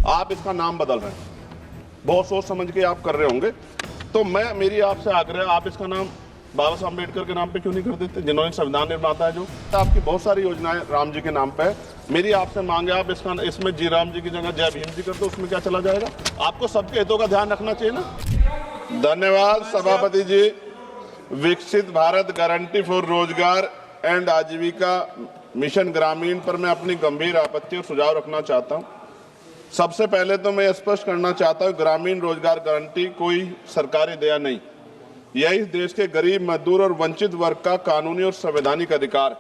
आप इसका नाम बदल रहे हैं, बहुत सोच समझ के आप कर रहे होंगे। तो मेरी आपसे आग्रह, आप इसका नाम बाबा साहब अम्बेडकर के नाम पे क्यों नहीं कर देते, जिन्होंने संविधान निर्माता है जो। आपकी बहुत सारी योजनाएं राम जी के नाम पे है, मेरी आपसे मांग है आप इसमें जी राम जी की जगह जय भीम जी कर दो, उसमें क्या चला जाएगा। आपको सबके हितों का ध्यान रखना चाहिए ना। धन्यवाद सभापति जी। विकसित भारत गारंटी फॉर रोजगार एंड आजीविका मिशन ग्रामीण पर मैं अपनी गंभीर आपत्ति और सुझाव रखना चाहता हूं। सबसे पहले तो मैं स्पष्ट करना चाहता हूं, ग्रामीण रोजगार गारंटी कोई सरकारी दया नहीं, यह इस देश के गरीब, मजदूर और वंचित वर्ग का कानूनी और संवैधानिक अधिकार।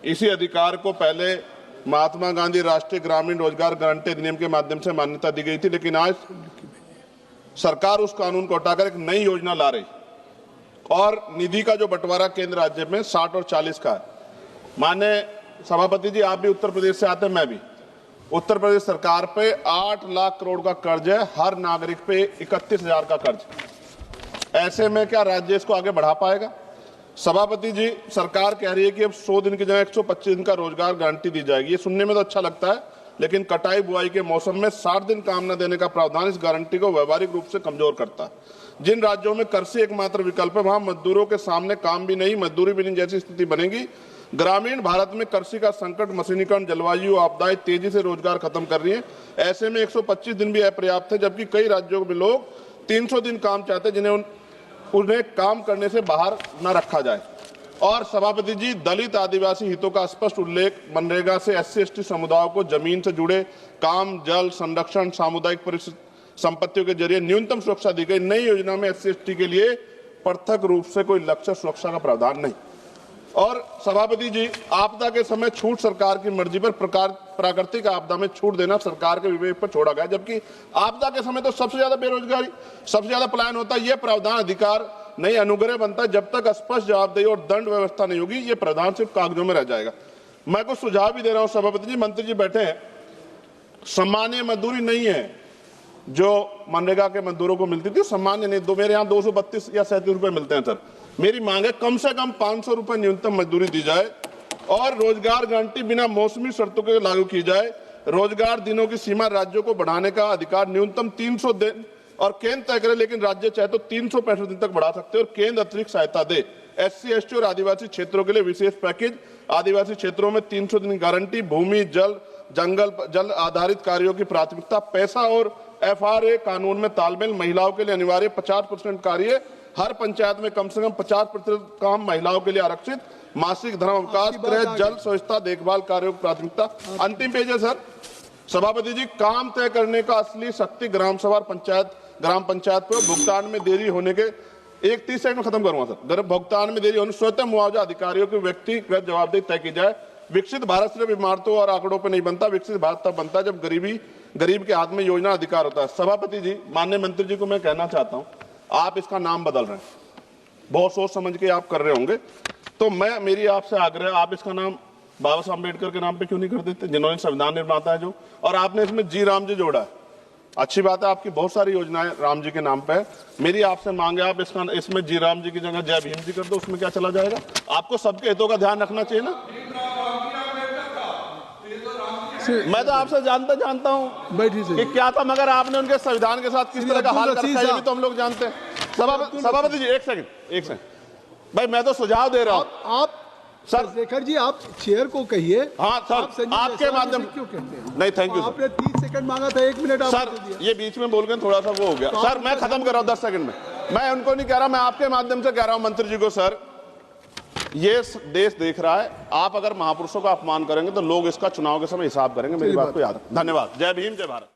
इसी अधिकार को पहले महात्मा गांधी राष्ट्रीय ग्रामीण रोजगार गारंटी अधिनियम के माध्यम से मान्यता दी गई थी, लेकिन आज सरकार उस कानून को हटाकर एक नई योजना ला रही और निधि का जो बंटवारा केंद्र राज्य में 60 और 40 का है। माने सभापति जी, आप भी उत्तर प्रदेश से आते हैं, मैं भी। उत्तर प्रदेश सरकार पे 8 लाख करोड़ का कर्ज है, हर नागरिक पे 31,000 का कर्ज। ऐसे में क्या राज्य इसको आगे बढ़ा पाएगा। सभापति जी, सरकार कह रही है कि अब 100 दिन की जगह 125 दिन का रोजगार गारंटी दी जाएगी। ये सुनने में तो अच्छा लगता है, लेकिन कटाई बुआई के मौसम में 60 दिन काम न देने का प्रावधान इस गारंटी को व्यवहारिक रूप से कमजोर करता है। जिन राज्यों में कृषि एकमात्र विकल्प है, वहां मजदूरों के सामने काम भी नहीं, मजदूरी भी नहीं जैसी स्थिति बनेगी। ग्रामीण भारत में कृषि का संकट, मशीनीकरण, जलवायु आपदाएं तेजी से रोजगार खत्म कर रही है। ऐसे में 125 दिन भी अपर्याप्त है, जबकि कई राज्यों में लोग 300 दिन काम चाहते हैं, जिन्हें उन्हें काम करने से बाहर न रखा जाए। और सभापति जी, दलित आदिवासी हितों का स्पष्ट उल्लेख, मनरेगा से SC/ST समुदायों को जमीन से जुड़े काम, जल संरक्षण, सामुदायिक संपत्तियों के जरिए न्यूनतम सुरक्षा दी गई। नई योजना में SC/ST के लिए पृथक रूप से कोई लक्ष्य सुरक्षा का प्रावधान नहीं। और सभापति जी, आपदा के समय छूट सरकार की मर्जी पर, प्राकृतिक आपदा में छूट देना सरकार के विवेक पर छोड़ा गया, जबकि आपदा के समय तो सबसे ज्यादा बेरोजगारी, सबसे ज्यादा पलायन होता है। यह प्रावधान अधिकार नहीं, अनुग्रह बनता है। जब तक स्पष्ट जवाबदेही और दंड व्यवस्था नहीं होगी, ये प्रावधान सिर्फ कागजों में रह जाएगा। मैं कुछ सुझाव भी दे रहा हूं सभापति जी, मंत्री जी बैठे हैं। सामान्य मजदूरी नहीं है जो मनरेगा के मजदूरों को मिलती थी, सामान्य नहीं। मेरे यहाँ 232 या 37 रुपए मिलते हैं सर। मेरी मांग है कम से कम 500 रुपए न्यूनतम मजदूरी दी जाए और रोजगार गारंटी बिना मौसमी शर्तों के लागू की जाए। रोजगार दिनों की सीमा राज्यों को बढ़ाने का अधिकार न्यूनतम 300 दिन और केंद्र तय करे, लेकिन राज्य चाहे तो 365 दिन तक बढ़ा सकते हैं और केंद्र अतिरिक्त सहायता दे। SC/ST और आदिवासी क्षेत्रों के लिए विशेष पैकेज, आदिवासी क्षेत्रों में 300 दिन गारंटी, भूमि, जल, जल आधारित कार्यों की प्राथमिकता, पैसा और FRA कानून में तालमेल, महिलाओं के लिए अनिवार्य 50% कार्य, हर पंचायत में कम से कम 50% काम महिलाओं के लिए आरक्षित, मासिक धर्म अवकाश, गृह, जल, स्वच्छता, देखभाल कार्यों की प्राथमिकता। अंतिम पेज है सर। सभापति जी, काम तय करने का असली शक्ति ग्राम सभा, ग्राम पंचायत पर भुगतान में देरी होने के 30 सेकंड में खत्म करूंगा सर। भुगतान में देरी होने स्वतः मुआवजा अधिकारियों की व्यक्तिगत जवाबदेही तय की जाए। विकसित भारत सिर्फ इमारतों और आंकड़ों पर नहीं बनता, विकसित भारत तब बनता है जब गरीब के हाथ में योजना अधिकार होता है। सभापति जी, माननीय मंत्री जी को मैं कहना चाहता हूं, आप इसका नाम बदल रहे हैं, बहुत सोच समझ के आप कर रहे होंगे। तो मेरी आपसे आग्रह, आप इसका नाम बाबा साहब अम्बेडकर के नाम पे क्यों नहीं कर देते, जिन्होंने संविधान निर्माता है जो। और आपने इसमें जी राम जी जोड़ा है, अच्छी बात है, आपकी बहुत सारी योजनाएं राम जी के नाम पे है। मेरी आपसे मांग है आप इसमें जी राम जी की जगह जय भीम जी कर दो, उसमें क्या चला जाएगा। आपको सबके हितों का ध्यान रखना चाहिए ना। मैं तो आपसे जानता हूं कि क्या था, मगर आपने उनके संविधान के साथ किस तरह का हाल कर रखा है, ये भी तो हम लोग जानते हैं। सभापति जी, एक सेकंड भाई, मैं तो सुझाव दे रहा हूं। आप सर शेखर जी, आप चेयर को कहिए। हाँ सर, आपके माध्यम क्यों कहते हैं। नहीं, थैंक यू। आपने 30 सेकंड मांगा था, 1 मिनट सर, ये बीच में बोल के थोड़ा सा वो हो गया। सर मैं खत्म कर रहा हूं 10 सेकंड में। मैं उनको नहीं कह रहा, मैं आपके माध्यम से कह रहा हूं मंत्री जी को। सर, ये देश देख रहा है, आप अगर महापुरुषों का अपमान करेंगे तो लोग इसका चुनाव के समय हिसाब करेंगे। मेरी बात को याद रखें। धन्यवाद। जय भीम, जय भारत।